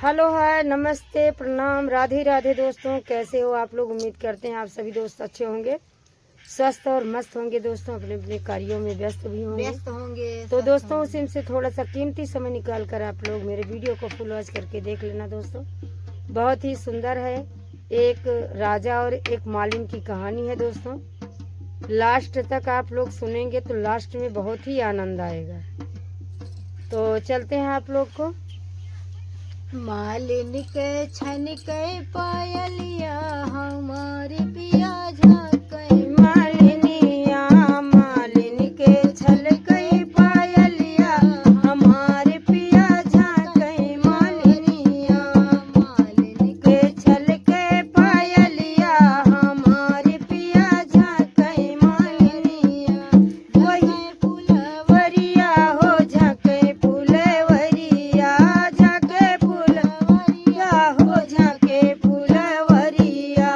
Hello hi नमस्ते प्रणाम राधे राधे दोस्तों, कैसे हो आप लोग। उम्मीद करते हैं आप सभी दोस्त अच्छे होंगे, स्वस्थ और मस्त होंगे दोस्तों, अपने अपने कार्यों में व्यस्त भी होंगे। तो दोस्तों उसी से थोड़ा सा कीमती समय निकाल कर आप लोग मेरे वीडियो को फुल वॉच करके देख लेना दोस्तों। बहुत ही सुंदर है, एक राजा और एक मालिन की कहानी है दोस्तों। लास्ट तक आप लोग सुनेंगे तो लास्ट में बहुत ही आनंद आएगा। तो चलते हैं आप लोग को। मालिन के छन के पायलिया हमारे पिया झाके मालिनिया मालिन के छल कई पायलिया हमारे पिया झाके मालिनिया मालिन के छल के पायलिया हमारे पिया झाके मालिनिया वही फुलवरिया हो झाके फुलवरिया झाके फुलवरिया हो झाके फुलवरिया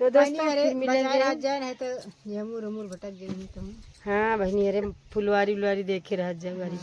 तो दोस्तों फिर मिलेंगे। जान है तो ये मुर भटक गई तो हाँ बहनी, अरे फुलवारी उलवारी देखे रह जा गाड़ी।